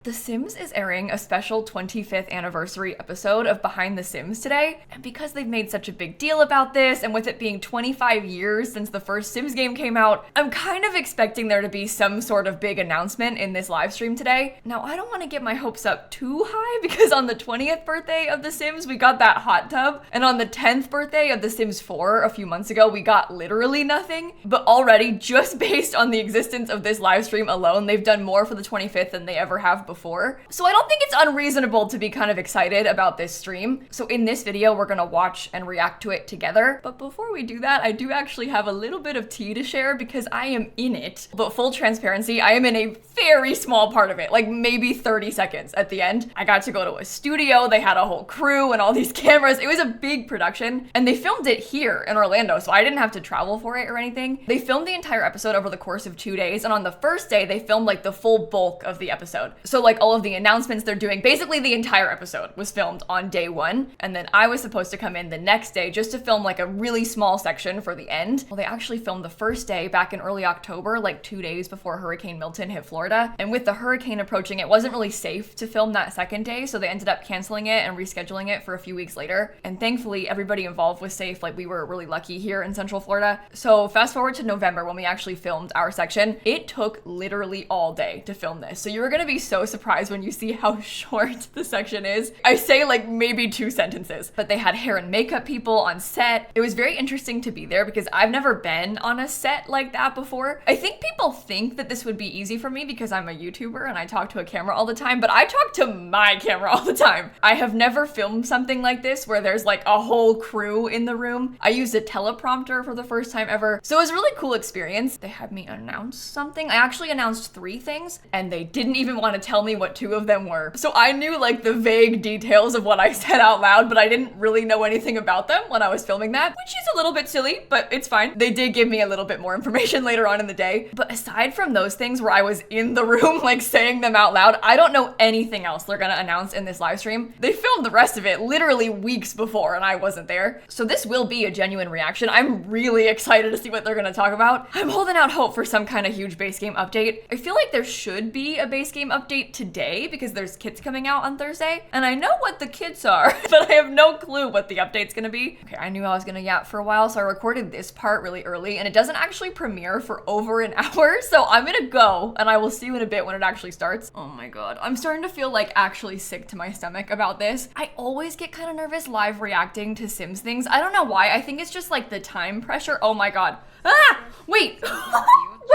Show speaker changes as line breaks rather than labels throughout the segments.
The Sims is airing a special 25th anniversary episode of Behind the Sims today, and because they've made such a big deal about this, and with it being 25 years since the first Sims game came out, I'm kind of expecting there to be some sort of big announcement in this live stream today. Now, I don't want to get my hopes up too high because on the 20th birthday of The Sims, we got that hot tub, and on the 10th birthday of The Sims 4 a few months ago, we got literally nothing. But already, just based on the existence of this live stream alone, they've done more for the 25th than they ever have before. So I don't think it's unreasonable to be kind of excited about this stream. So in this video, we're gonna watch and react to it together. But before we do that, I do actually have a little bit of tea to share because I am in it. But full transparency, I am in a very small part of it, like maybe 30 seconds at the end. I got to go to a studio, they had a whole crew and all these cameras. It was a big production and they filmed it here in Orlando, so I didn't have to travel for it or anything. They filmed the entire episode over the course of 2 days, and on the first day, they filmed like the full bulk of the episode. So like all of the announcements they're doing, basically the entire episode was filmed on day one, and then I was supposed to come in the next day just to film like a really small section for the end. Well, they actually filmed the first day back in early October, like 2 days before Hurricane Milton hit Florida, and with the hurricane approaching, it wasn't really safe to film that second day, so they ended up canceling it and rescheduling it for a few weeks later, and thankfully everybody involved was safe. Like, we were really lucky here in Central Florida. So fast forward to November when we actually filmed our section. It took literally all day to film this, so you're gonna be so surprised when you see how short the section is. I say like maybe 2 sentences, but they had hair and makeup people on set. It was very interesting to be there because I've never been on a set like that before. I think people think that this would be easy for me because I'm a YouTuber and I talk to a camera all the time, but I talk to my camera all the time. I have never filmed something like this where there's like a whole crew in the room. I used a teleprompter for the first time ever, so it was a really cool experience. They had me announce something. I actually announced 3 things and they didn't even want to tell me what 2 of them were. So I knew like the vague details of what I said out loud, but I didn't really know anything about them when I was filming that, which is a little bit silly, but it's fine. They did give me a little bit more information later on in the day. But aside from those things where I was in the room like saying them out loud, I don't know anything else they're gonna announce in this live stream. They filmed the rest of it literally weeks before and I wasn't there. So this will be a genuine reaction. I'm really excited to see what they're gonna talk about. I'm holding out hope for some kind of huge base game update. I feel like there should be a base game update today because there's kits coming out on Thursday, and I know what the kits are, but I have no clue what the update's gonna be. Okay, I knew I was gonna yap for a while, so I recorded this part really early, and it doesn't actually premiere for over an hour, so I'm gonna go, and I will see you in a bit when it actually starts. Oh my god, I'm starting to feel like actually sick to my stomach about this. I always get kind of nervous live reacting to Sims things. I don't know why. I think it's just like the time pressure. Oh my god. Ah! Wait!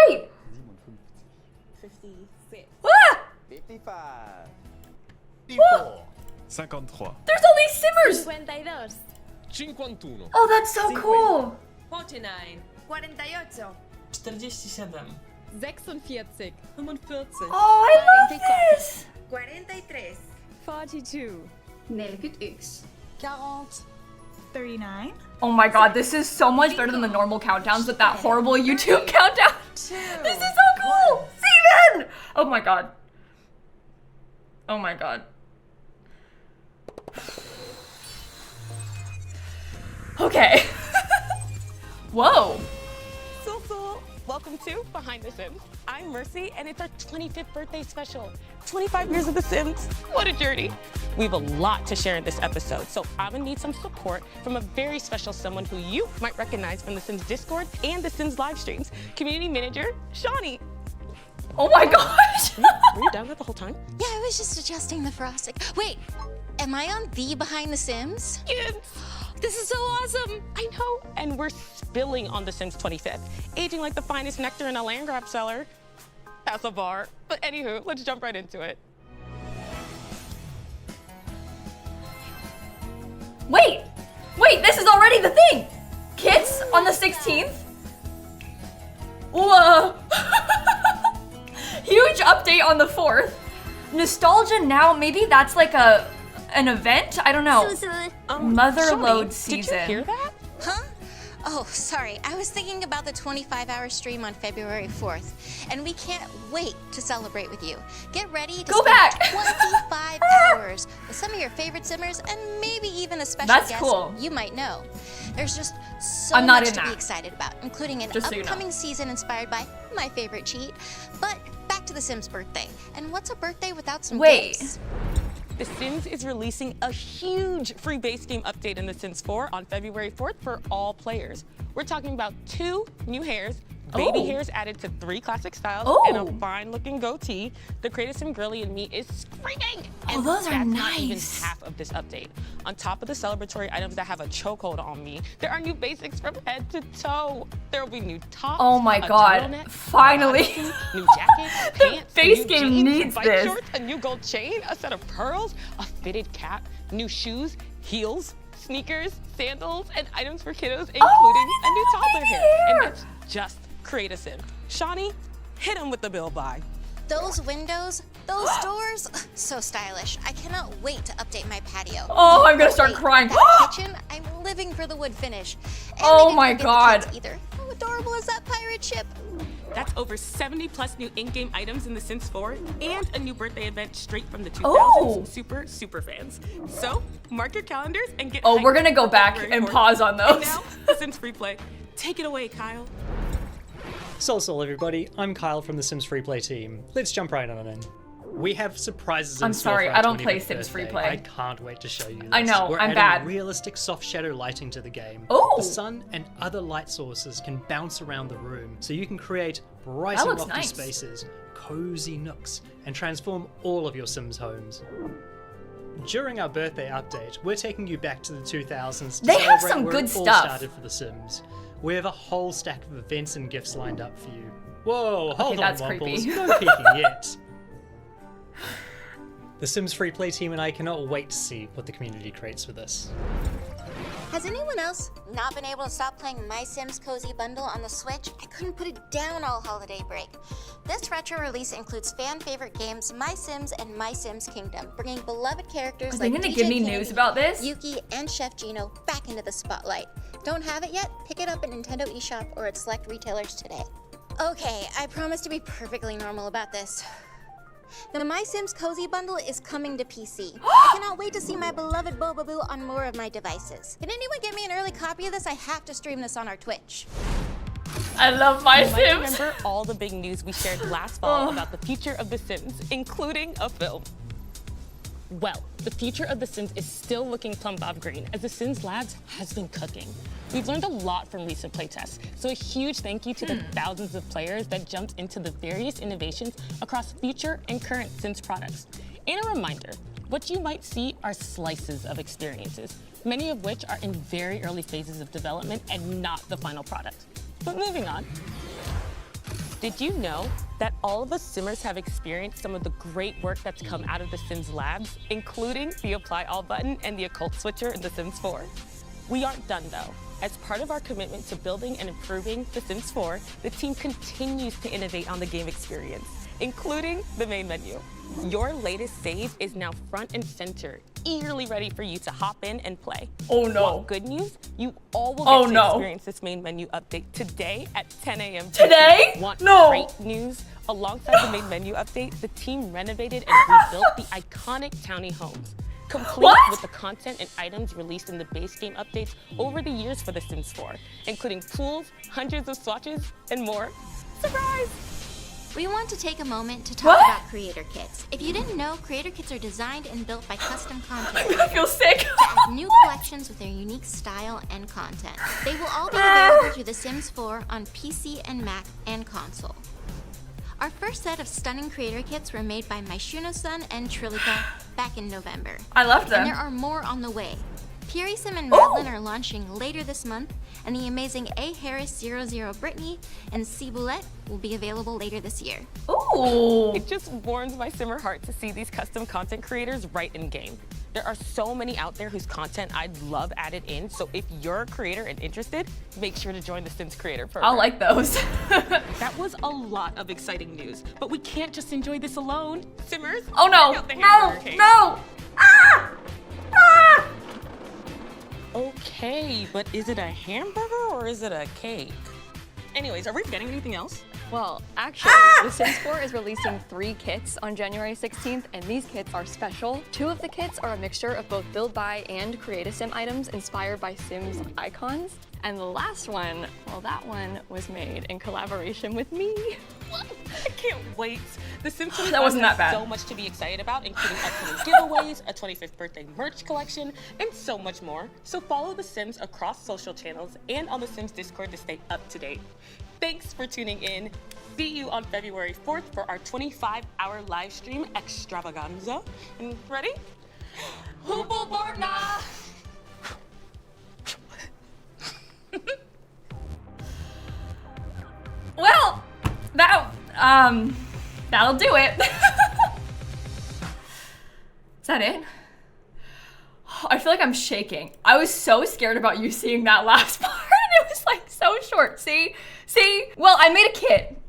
Wait!
56.
Ah!
55.
54.
53.
There's all these Simmers!
52.
51.
Oh, that's so cool!
49.
48.
47.
46.
45.
Oh, I love this!
43.
42.
41.
40. 39.
Oh my god, this is so much better than the normal countdowns with that horrible YouTube countdown. This is so cool! Steven! Oh my god. Oh my god. Okay. Whoa.
So, welcome to Behind the Sims. I'm Mercy, and it's our 25th birthday special. 25 years of The Sims. What a journey. We have a lot to share in this episode, so I'm gonna need some support from a very special someone who you might recognize from The Sims Discord and The Sims live streams. Community manager, Shawnee.
Oh my gosh.
Were you down there the whole time?
Yeah, I was just adjusting the frosting. Wait, am I on the Behind the Sims?
Yes.
This is so awesome.
I know, and we're spilling on The Sims 25th, aging like the finest nectar in a land grab cellar. That's a bar. But anywho, let's jump right into it.
Wait, this is already the thing. Kits on the 16th? Whoa. Huge update on the 4th. Nostalgia now, maybe that's like an event? I don't know. Motherload season.
Did you hear that?
Huh? Oh, sorry. I was thinking about the 25-hour stream on February 4th, and we can't wait to celebrate with you. Get ready to
Go
spend
back.
25 hours with some of your favorite Simmers and maybe even a special
That's
guest
cool.
you might know. There's just so
I'm not
much
in
to be
that.
excited about, including an
Just so you know.
upcoming season inspired by my favorite cheat. But back back to The Sims birthday. And what's a birthday without some
Wait.
gifts?
The Sims is releasing a huge free base game update in The Sims 4 on February 4th for all players. We're talking about 2 new hairs, baby hairs added to 3 classic styles, and a fine-looking goatee. The Creative Sim girly in me is screaming.
Oh,
And
those are
that's not even
nice.
half of this update. On top of the celebratory items that have a chokehold on me, there are new basics from head to toe. There will be new tops.
Oh my
a
God,
turtleneck,
finally.
a bodysuit, new jackets,
The
pants,
base
new
game
jeans,
needs
bike
this.
shorts, a new gold chain, a set of pearls, a fitted cap, new shoes, heels, sneakers, sandals, and items for kiddos, including a new toddler hair. And that's just Create a Sim. Shawnee, hit him with the bill buy.
Those windows, those doors, so stylish. I cannot wait to update my patio.
Oh, I'm gonna start
Wait,
crying.
that kitchen, I'm living for the wood finish. And
Oh
they didn't
my
forget the
God.
kids either. How adorable is that pirate ship?
That's over 70 plus new in-game items in The Sims 4 and a new birthday event straight from the 2000s
Oh.
super fans. So mark your calendars and get
Oh,
hyped
we're gonna go
for
back
February
and
4th.
pause on
And
those.
now, The Sims Free Play. Take it away, Kyle.
So everybody, I'm Kyle from the Sims Freeplay team. Let's jump right on in. We have surprises in
I'm
store
sorry,
for our
I don't play
25th
Sims
birthday.
Freeplay.
I can't wait to show you this.
I know,
We're
I'm
adding
bad.
realistic soft shadow lighting to the game.
Ooh.
The sun and other light sources can bounce around the room, so you can create bright
That
and
looks
lofty
nice.
spaces, cozy nooks, and transform all of your Sims homes. During our birthday update, we're taking you back to the 2000s to
They have
celebrate
some
where
good
it all
stuff.
started for The Sims. We have a whole stack of events and gifts lined up for you. Whoa, hold on,
that's
Wumbles.
creepy.
No peeking yet. The Sims Freeplay team and I cannot wait to see what the community creates with this.
Has anyone else not been able to stop playing My Sims Cozy Bundle on the Switch? I couldn't put it down all holiday break. This retro release includes fan favorite games My Sims and My Sims Kingdom, bringing beloved characters
Are they
like
gonna
DJ
give me
Candy,
news about this?
Yuki, and Chef Gino back into the spotlight. Don't have it yet? Pick it up at Nintendo eShop or at select retailers today. Okay, I promise to be perfectly normal about this. The My Sims Cozy Bundle is coming to PC. I cannot wait to see my beloved Bobaboo on more of my devices. Can anyone get me an early copy of this? I have to stream this on our Twitch.
I love My
You might
Sims.
remember all the big news we shared last fall about the future of The Sims, including a film. Well, the future of The Sims is still looking plumb bob green as The Sims Labs has been cooking. We've learned a lot from recent playtests, so a huge thank you to the thousands of players that jumped into the various innovations across future and current Sims products. And a reminder, what you might see are slices of experiences, many of which are in very early phases of development and not the final product. But moving on. Did you know that all of us Simmers have experienced some of the great work that's come out of the Sims Labs, including the Apply All button and the Occult Switcher in The Sims 4? We aren't done though. As part of our commitment to building and improving The Sims 4, the team continues to innovate on the game experience, including the main menu. Your latest save is now front and center, eagerly ready for you to hop in and play.
Oh no.
Want good news? You all will get to
no.
experience this main menu update today at 10 a.m.
Today?
Want
No.
great news? Alongside the main menu update, the team renovated and rebuilt the iconic Townie homes, complete
What?
with the content and items released in the base game updates over the years for The Sims 4, including pools, hundreds of swatches, and more. Surprise!
We want to take a moment to talk
What?
about creator kits. If you didn't know, creator kits are designed and built by custom content
I feel sick.
to add new collections with their unique style and content. They will all be available through The Sims 4 on PC and Mac and console. Our first set of stunning creator kits were made by Maishuno-san and Trilika back in November.
I loved
And there
them.
are more on the way. Purisim and Madeline are launching later this month, and the amazing A. Harris 00 Brittany and Ciboulette will be available later this year.
Ooh.
It just warms my Simmer heart to see these custom content creators right in game. There are so many out there whose content I'd love added in, so if you're a creator and interested, make sure to join the Sims Creator Program.
I'll like those.
That was a lot of exciting news, but we can't just enjoy this alone. Simmers,
Oh no.
check out the
No.
hamburger cake.
No. Ah! Ah!
Okay, but is it a hamburger or is it a cake? Anyways, are we forgetting anything else?
Well, actually, The Sims 4 is releasing 3 kits on January 16th, and these kits are special. 2 of the kits are a mixture of both build by and create a sim items inspired by Sims icons. And the last one, well, that one was made in collaboration with me.
I can't wait. The Sims 25
That wasn't that bad.
has so much to be excited about, including upcoming giveaways, a 25th birthday merch collection, and so much more. So follow The Sims across social channels and on The Sims Discord to stay up to date. Thanks for tuning in. See you on February 4th for our 25-hour live stream extravaganza. And ready? Hoopleborna!
Well, that'll do it. Is that it? I feel like I'm shaking. I was so scared about you seeing that last part. It was like so short. See? Well, I made a kit.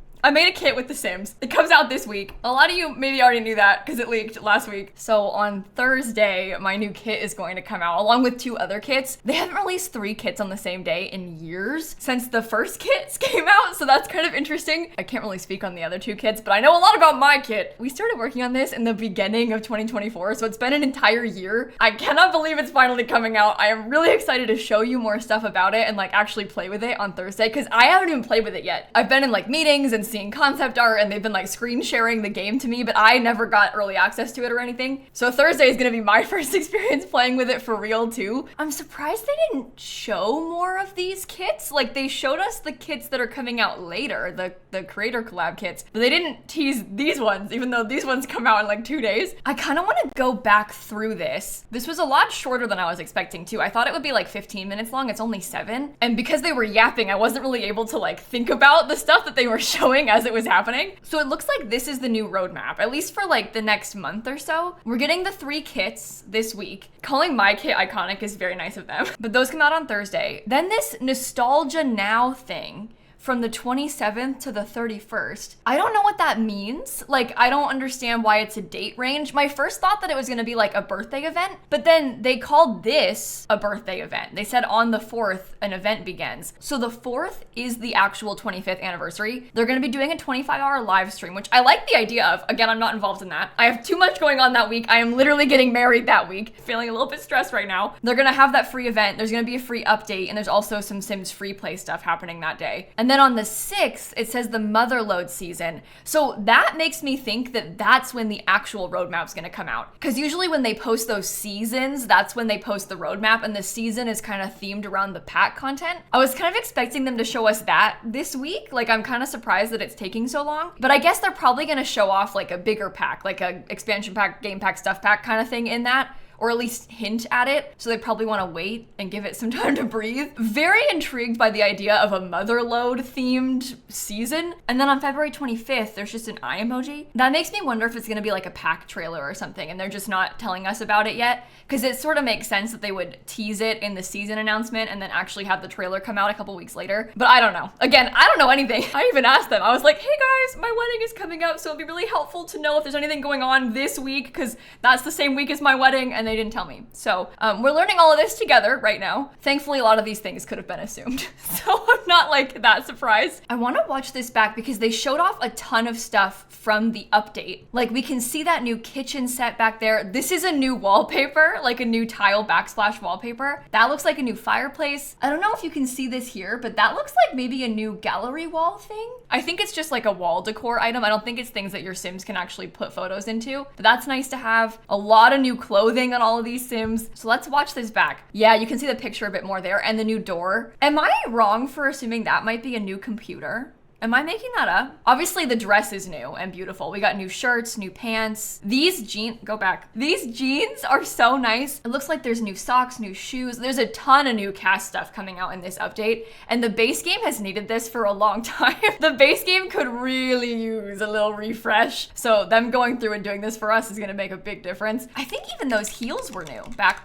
With The Sims. It comes out this week. A lot of you maybe already knew that because it leaked last week. So on Thursday, my new kit is going to come out along with 2 other kits. They haven't released 3 kits on the same day in years since the first kits came out. So that's kind of interesting. I can't really speak on the other 2 kits, but I know a lot about my kit. We started working on this in the beginning of 2024. So it's been an entire year. I cannot believe it's finally coming out. I am really excited to show you more stuff about it and like actually play with it on Thursday because I haven't even played with it yet. I've been in like meetings and seeing concept art and they've been like screen sharing the game to me, but I never got early access to it or anything. So Thursday is gonna be my first experience playing with it for real too. I'm surprised they didn't show more of these kits. Like they showed us the kits that are coming out later, the creator collab kits, but they didn't tease these ones, even though these ones come out in like 2 days. I kind of want to go back through this. This was a lot shorter than I was expecting too. I thought it would be like 15 minutes long. It's only 7. And because they were yapping, I wasn't really able to like think about the stuff that they were showing as it was happening. So it looks like this is the new roadmap, at least for like the next month or so. We're getting the 3 kits this week. Calling my kit iconic is very nice of them, but those come out on Thursday. Then this Nostalgia Now thing from the 27th to the 31st. I don't know what that means. Like, I don't understand why it's a date range. My first thought that it was gonna be like a birthday event, but then they called this a birthday event. They said on the 4th, an event begins. So the 4th is the actual 25th anniversary. They're gonna be doing a 25-hour live stream, which I like the idea of. Again, I'm not involved in that. I have too much going on that week. I am literally getting married that week. Feeling a little bit stressed right now. They're gonna have that free event. There's gonna be a free update, and there's also some Sims free play stuff happening that day. And then on the 6th, it says the Motherload season. So that makes me think that that's when the actual roadmap's gonna come out. Because usually when they post those seasons, that's when they post the roadmap, and the season is kind of themed around the pack content. I was kind of expecting them to show us that this week. Like, I'm kind of surprised that it's taking so long. But I guess they're probably gonna show off like a bigger pack, like a expansion pack, game pack, stuff pack kind of thing in that, or at least hint at it. So they probably want to wait and give it some time to breathe. Very intrigued by the idea of a Motherload themed season. And then on February 25th, there's just an eye emoji. That makes me wonder if it's gonna be like a pack trailer or something and they're just not telling us about it yet. Because it sort of makes sense that they would tease it in the season announcement and then actually have the trailer come out a couple weeks later. But I don't know. Again, I don't know anything. I even asked them. I was like, hey guys, my wedding is coming up, so it'd be really helpful to know if there's anything going on this week because that's the same week as my wedding, and they didn't tell me. So we're learning all of this together right now. Thankfully, a lot of these things could have been assumed. So I'm not like that surprised. I want to watch this back because they showed off a ton of stuff from the update. Like, we can see that new kitchen set back there. This is a new wallpaper, like a new tile backsplash wallpaper. That looks like a new fireplace. I don't know if you can see this here, but that looks like maybe a new gallery wall thing. I think it's just like a wall decor item. I don't think it's things that your Sims can actually put photos into, but that's nice to have. A lot of new clothing on all of these Sims. So let's watch this back. Yeah, you can see the picture a bit more there and the new door. Am I wrong for assuming that might be a new computer? Am I making that up? Obviously the dress is new and beautiful. We got new shirts, new pants. These jeans, go back. These jeans are so nice. It looks like there's new socks, new shoes. There's a ton of new cast stuff coming out in this update. And the base game has needed this for a long time. The base game could really use a little refresh. So them going through and doing this for us is gonna make a big difference. I think even those heels were new. Back.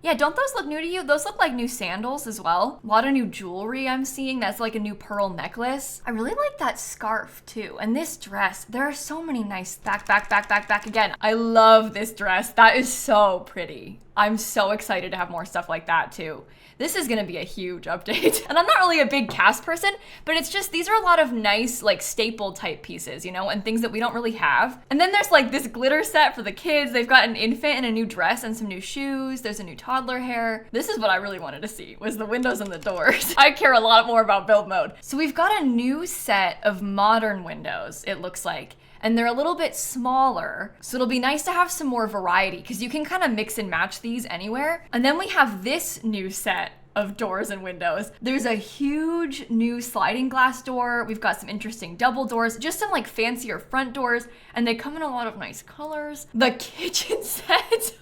Yeah, don't those look new to you? Those look like new sandals as well. A lot of new jewelry I'm seeing. That's like a new pearl necklace. I really like that scarf too. And this dress, there are so many nice back again. I love this dress. That is so pretty. I'm so excited to have more stuff like that too. This is gonna be a huge update. And I'm not really a big cast person, but it's just, these are a lot of nice, like staple type pieces, you know, and things that we don't really have. And then there's like this glitter set for the kids. They've got an infant and a new dress and some new shoes. There's a new toddler hair. This is what I really wanted to see, was the windows and the doors. I care a lot more about build mode. So we've got a new set of modern windows, it looks like. And they're a little bit smaller. So it'll be nice to have some more variety because you can kind of mix and match these anywhere. And then we have this new set of doors and windows. There's a huge new sliding glass door. We've got some interesting double doors, just some like fancier front doors, and they come in a lot of nice colors. The kitchen set.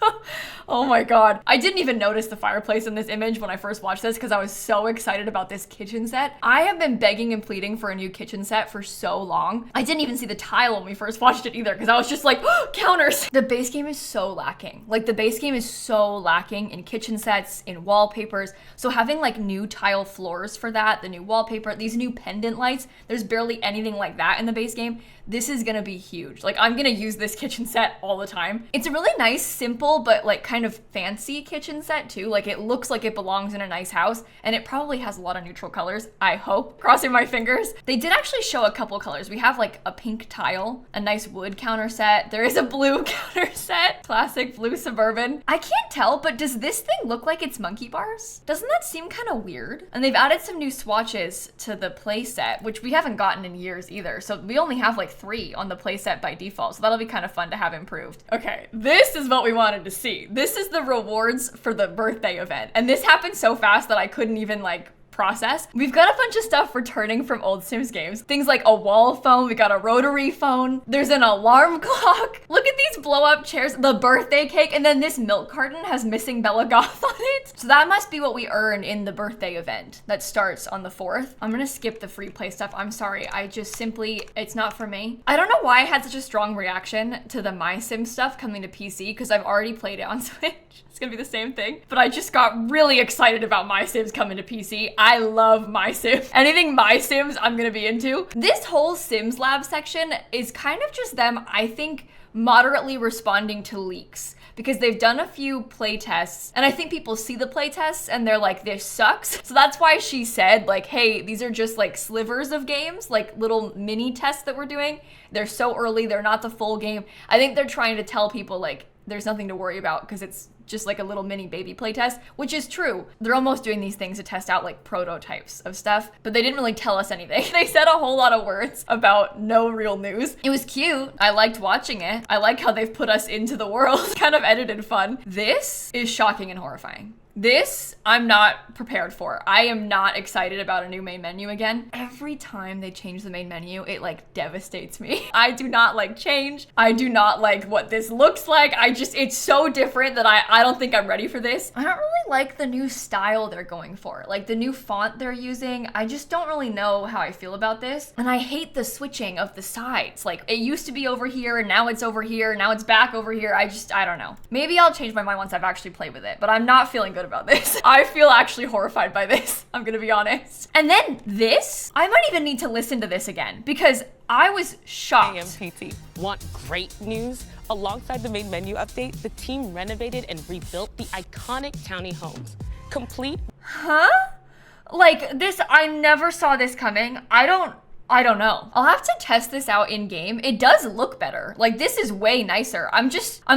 Oh my God. I didn't even notice the fireplace in this image when I first watched this because I was so excited about this kitchen set. I have been begging and pleading for a new kitchen set for so long. I didn't even see the tile when we first watched it either because I was just like, oh, counters. The base game is so lacking. Like the base game is so lacking in kitchen sets, in wallpapers. So having like new tile floors for that, the new wallpaper, these new pendant lights, there's barely anything like that in the base game. This is gonna be huge. Like I'm gonna use this kitchen set all the time. It's a really nice, simple, but like kind of fancy kitchen set too. Like it looks like it belongs in a nice house and it probably has a lot of neutral colors, I hope. Crossing my fingers. They did actually show a couple colors. We have like a pink tile, a nice wood counter set. There is a blue counter set, classic blue Suburban. I can't tell, but does this thing look like it's monkey bars? Doesn't that seem kind of weird? And they've added some new swatches to the play set, which we haven't gotten in years either. So we only have like 3 on the playset by default, so that'll be kind of fun to have improved. Okay, this is what we wanted to see. This is the rewards for the birthday event, and this happened so fast that I couldn't even like process. We've got a bunch of stuff returning from old Sims games. Things like a wall phone, we got a rotary phone, there's an alarm clock. Look at these blow up chairs, the birthday cake, and then this milk carton has missing Bella Goth on it. So that must be what we earn in the birthday event that starts on the 4th. I'm gonna skip the free play stuff. I'm sorry, I just simply, it's not for me. I don't know why I had such a strong reaction to the My Sims stuff coming to PC because I've already played it on Switch. It's gonna be the same thing. But I just got really excited about My Sims coming to PC. I love My Sims. Anything My Sims, I'm gonna be into. This whole Sims Lab section is kind of just them, I think, moderately responding to leaks. Because they've done a few play tests, and I think people see the play tests and they're like, this sucks. So that's why she said like, hey, these are just like slivers of games, like little mini tests that we're doing. They're so early, they're not the full game. I think they're trying to tell people like, there's nothing to worry about because it's just like a little mini baby playtest, which is true. They're almost doing these things to test out like prototypes of stuff, but they didn't really tell us anything. They said a whole lot of words about no real news. It was cute. I liked watching it. I like how they've put us into the world. Kind of edited fun. This is shocking and horrifying. This, I'm not prepared for. I am not excited about a new main menu again. Every time they change the main menu, it like devastates me. I do not like change. I do not like what this looks like. It's so different that I don't think I'm ready for this. I don't really like the new style they're going for. Like the new font they're using. I just don't really know how I feel about this. And I hate the switching of the sides. Like it used to be over here and now it's over here. Now it's back over here. I don't know. Maybe I'll change my mind once I've actually played with it, but I'm not feeling good about this. I feel actually horrified by this. I'm gonna be honest. And then this, I might even need to listen to this again because I was shocked.
AMPT. Want great news? Alongside the main menu update, the team renovated and rebuilt the iconic Townie homes. Complete.
Huh? Like this, I never saw this coming. I don't know. I'll have to test this out in game. It does look better. Like this is way nicer. I'm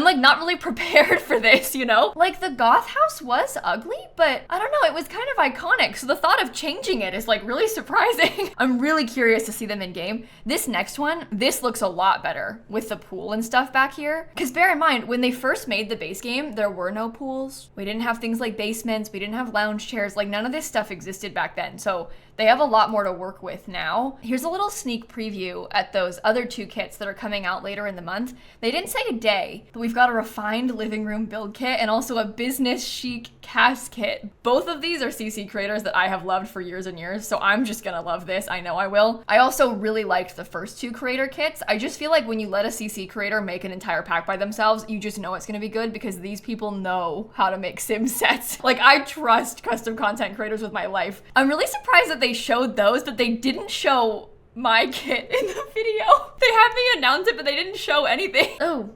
like not really prepared for this, you know? Like the goth house was ugly, but I don't know, it was kind of iconic. So the thought of changing it is like really surprising. I'm really curious to see them in game. This next one, this looks a lot better with the pool and stuff back here. Cause bear in mind, when they first made the base game, there were no pools. We didn't have things like basements. We didn't have lounge chairs. Like none of this stuff existed back then. So they have a lot more to work with now. Here's a little sneak preview at those other 2 kits that are coming out later in the month. They didn't say a day, but we've got a refined living room build kit and also a business chic cast kit. Both of these are CC creators that I have loved for years and years, so I'm just gonna love this. I know I will. I also really liked the first 2 creator kits. I just feel like when you let a CC creator make an entire pack by themselves, you just know it's gonna be good because these people know how to make sim sets. Like I trust custom content creators with my life. I'm really surprised that they showed those, but they didn't show my kit in the video. They had me announce it, but they didn't show anything. Oh,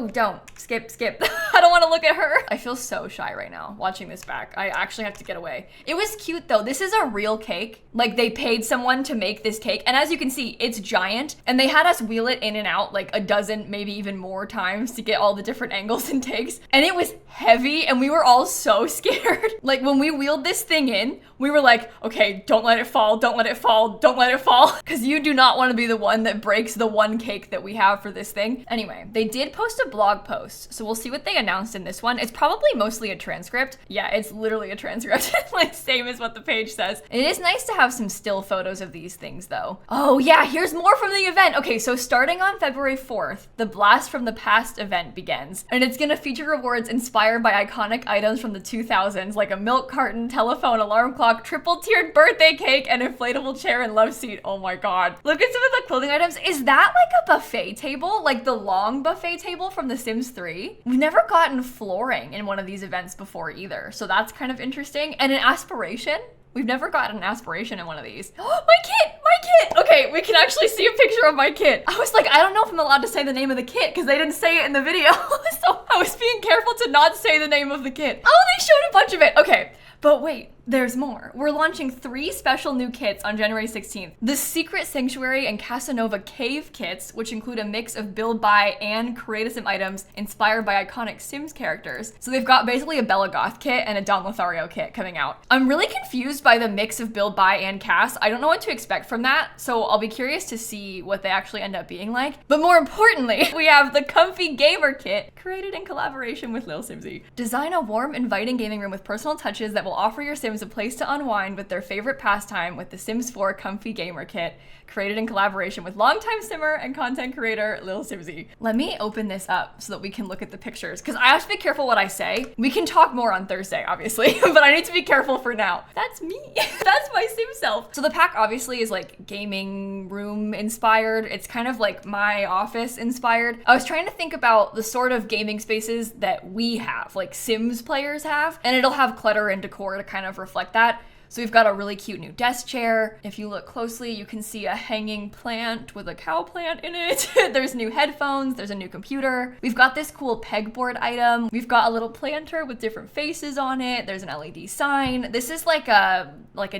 don't. Skip. I don't want to look at her. I feel so shy right now watching this back. I actually have to get away. It was cute though. This is a real cake. Like they paid someone to make this cake. And as you can see, it's giant. And they had us wheel it in and out like a dozen, maybe even more times to get all the different angles and takes. And it was heavy and we were all so scared. Like when we wheeled this thing in, we were like, okay, don't let it fall, don't let it fall, don't let it fall. Because you do not want to be the one that breaks the one cake that we have for this thing. Anyway, they did post a blog post. So we'll see what they announced in this one. It's probably mostly a transcript. Yeah, it's literally a transcript. Like same as what the page says. And it is nice to have some still photos of these things though. Oh yeah, here's more from the event. Okay, so starting on February 4th, the Blast from the Past event begins. And it's gonna feature rewards inspired by iconic items from the 2000s, like a milk carton, telephone, alarm clock, triple tiered birthday cake, and inflatable chair and love seat. Oh my god. Look at some of the clothing items. Is that like a buffet table? Like the long buffet table from The Sims 3? We've never gotten flooring in one of these events before either. So that's kind of interesting. And an aspiration? We've never gotten an aspiration in one of these. Oh, my kit! My kit! Okay, we can actually see a picture of my kit. I was like, I don't know if I'm allowed to say the name of the kit because they didn't say it in the video. So I was being careful to not say the name of the kit. Oh, they showed a bunch of it. Okay, but wait. There's more. We're launching 3 special new kits on January 16th. The Secret Sanctuary and Casanova Cave kits, which include a mix of build, buy, and create a sim items inspired by iconic Sims characters. So they've got basically a Bella Goth kit and a Don Lothario kit coming out. I'm really confused by the mix of build, buy, and cast. I don't know what to expect from that, so I'll be curious to see what they actually end up being like. But more importantly, we have the Comfy Gamer kit, created in collaboration with lilsimsie. Design a warm, inviting gaming room with personal touches that will offer your Sims a place to unwind with their favorite pastime with the Sims 4 Comfy Gamer Kit, created in collaboration with longtime simmer and content creator lilsimsie. Let me open this up so that we can look at the pictures, because I have to be careful what I say. We can talk more on Thursday, obviously, but I need to be careful for now. That's me. That's my Sim self. So the pack obviously is like gaming room inspired. It's kind of like my office inspired. I was trying to think about the sort of gaming spaces that we have, like Sims players have, and it'll have clutter and decor to kind of reflect that. So we've got a really cute new desk chair. If you look closely, you can see a hanging plant with a cow plant in it. There's new headphones, there's a new computer. We've got this cool pegboard item. We've got a little planter with different faces on it. There's an LED sign. This is like a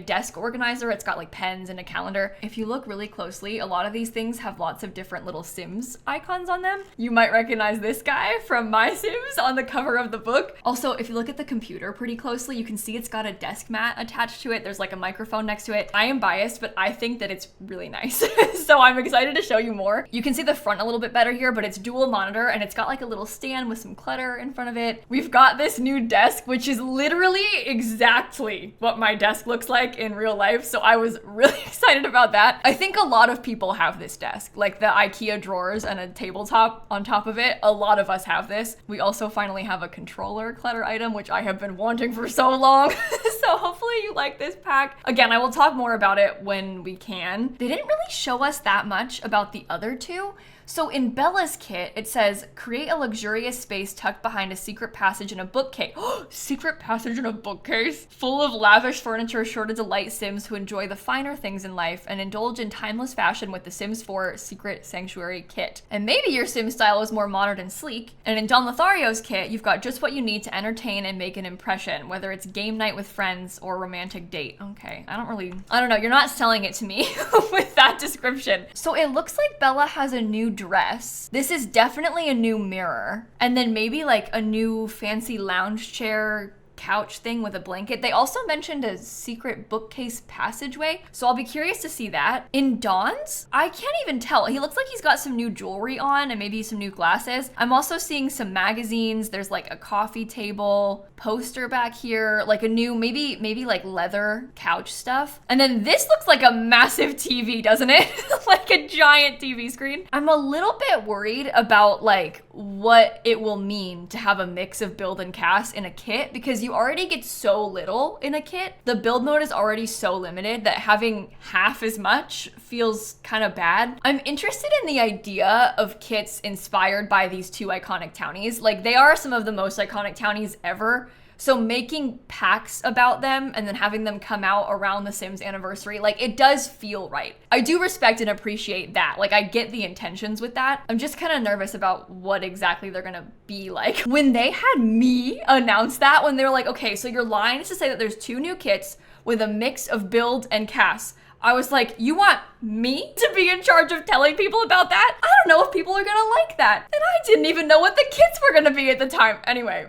desk organizer. It's got like pens and a calendar. If you look really closely, a lot of these things have lots of different little Sims icons on them. You might recognize this guy from My Sims on the cover of the book. Also, if you look at the computer pretty closely, you can see it's got a desk mat attached to it. There's like a microphone next to it. I am biased, but I think that it's really nice. So I'm excited to show you more. You can see the front a little bit better here, but it's dual monitor and it's got like a little stand with some clutter in front of it. We've got this new desk, which is literally exactly what my desk looks like in real life. So I was really excited about that. I think a lot of people have this desk, like the IKEA drawers and a tabletop on top of it. A lot of us have this. We also finally have a controller clutter item, which I have been wanting for so long. So hopefully you like this pack. Again, I will talk more about it when we can. They didn't really show us that much about the other two. So in Bella's kit, it says, create a luxurious space tucked behind a secret passage in a bookcase. Secret passage in a bookcase? Full of lavish furniture sure to delight Sims who enjoy the finer things in life and indulge in timeless fashion with the Sims 4 Secret Sanctuary kit. And maybe your Sim style is more modern and sleek. And in Don Lothario's kit, you've got just what you need to entertain and make an impression, whether it's game night with friends or romantic date. Okay, I don't know, you're not selling it to me with that description. So it looks like Bella has a new dress. This is definitely a new mirror. And then maybe like a new fancy lounge chair couch thing with a blanket. They also mentioned a secret bookcase passageway, so I'll be curious to see that. In Dawn's, I can't even tell. He looks like he's got some new jewelry on and maybe some new glasses. I'm also seeing some magazines. There's like a coffee table, poster back here, like a new, maybe like leather couch stuff. And then this looks like a massive TV, doesn't it? Like a giant TV screen. I'm a little bit worried about like what it will mean to have a mix of build and cast in a kit, because you already get so little in a kit. The build mode is already so limited that having half as much feels kind of bad. I'm interested in the idea of kits inspired by these two iconic townies. Like they are some of the most iconic townies ever. So making packs about them and then having them come out around the Sims anniversary, like it does feel right. I do respect and appreciate that. Like I get the intentions with that. I'm just kind of nervous about what exactly they're gonna be like. When they had me announce that, when they were like, okay, so your line is to say that there's 2 new kits with a mix of build and cast. I was like, you want me to be in charge of telling people about that? I don't know if people are gonna like that. And I didn't even know what the kits were gonna be at the time. Anyway,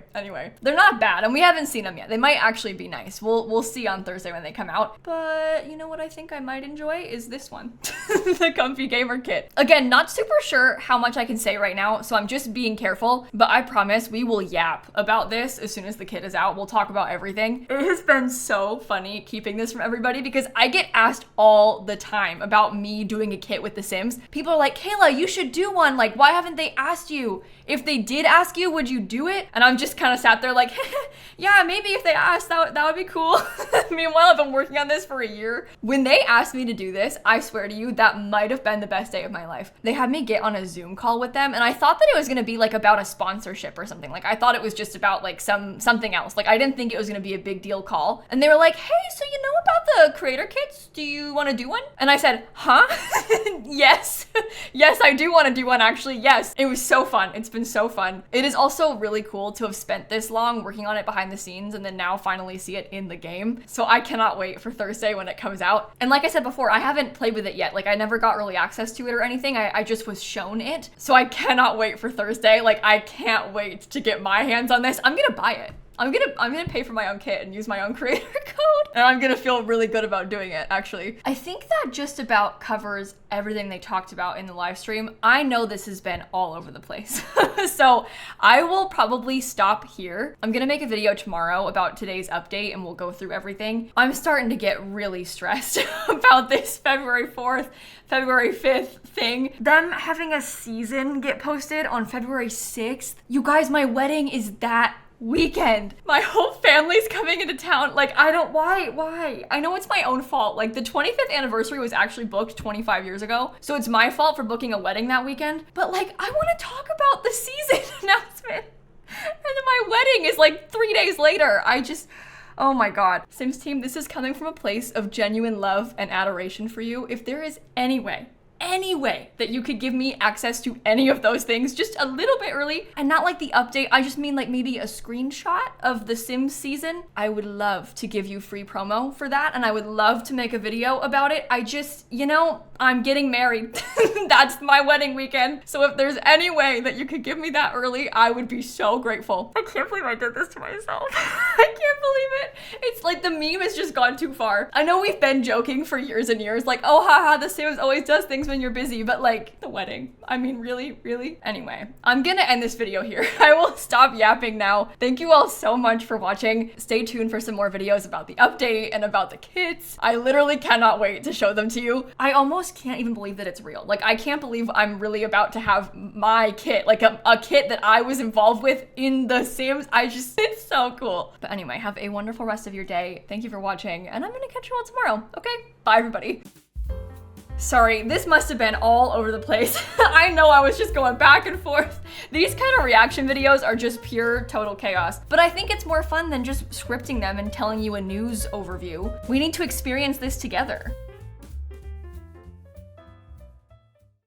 they're not bad and we haven't seen them yet. They might actually be nice. We'll see on Thursday when they come out. But you know what I think I might enjoy is this one, the Comfy Gamer kit. Again, not super sure how much I can say right now, so I'm just being careful, but I promise we will yap about this as soon as the kit is out. We'll talk about everything. It has been so funny keeping this from everybody because I get asked all the time about me doing a kit with The Sims. People are like, Kayla, you should do one. Like, why haven't they asked you? If they did ask you, would you do it? And I'm just kind of sat there like, yeah, maybe if they asked, that would be cool. Meanwhile, I've been working on this for a year. When they asked me to do this, I swear to you, that might have been the best day of my life. They had me get on a Zoom call with them, and I thought that it was gonna be like about a sponsorship or something. Like I thought it was just about like something else. Like I didn't think it was gonna be a big deal call. And they were like, hey, so you know about the creator kits? Do you wanna do one? And I said, huh? Yes. Yes, I do wanna do one actually, yes. It was so fun. It's been so fun. It is also really cool to have spent this long working on it behind the scenes and then now finally see it in the game. So I cannot wait for Thursday when it comes out. And like I said before, I haven't played with it yet. Like I never got early access to it or anything. I just was shown it. So I cannot wait for Thursday. Like I can't wait to get my hands on this. I'm gonna buy it. I'm gonna pay for my own kit and use my own creator code. And I'm gonna feel really good about doing it, actually. I think that just about covers everything they talked about in the live stream. I know this has been all over the place. So I will probably stop here. I'm gonna make a video tomorrow about today's update and we'll go through everything. I'm starting to get really stressed about this February 4th, February 5th thing. Them having a season get posted on February 6th. You guys, my wedding is that weekend. My whole family's coming into town. Like, why? I know it's my own fault. Like, the 25th anniversary was actually booked 25 years ago. So it's my fault for booking a wedding that weekend. But like, I want to talk about the season announcement. And then my wedding is like 3 days later. Oh my God. Sims team, this is coming from a place of genuine love and adoration for you. If there is any way that you could give me access to any of those things just a little bit early and not like the update, I just mean like maybe a screenshot of the Sims season, I would love to give you free promo for that and I would love to make a video about it. I just, you know, I'm getting married. That's my wedding weekend. So if there's any way that you could give me that early, I would be so grateful. I can't believe I did this to myself. I can't believe it. It's like the meme has just gone too far. I know we've been joking for years and years, like, oh haha, the Sims always does things when you're busy, but like the wedding, I mean, really? Anyway, I'm gonna end this video here. I will stop yapping now. Thank you all so much for watching. Stay tuned for some more videos about the update and about the kits. I literally cannot wait to show them to you. I almost can't even believe that it's real. Like, I can't believe I'm really about to have my kit, like a kit that I was involved with in The Sims. It's so cool. But anyway, have a wonderful rest of your day. Thank you for watching, and I'm gonna catch you all tomorrow. Okay, bye everybody. Sorry, this must have been all over the place. I know I was just going back and forth. These kind of reaction videos are just pure total chaos, but I think it's more fun than just scripting them and telling you a news overview. We need to experience this together.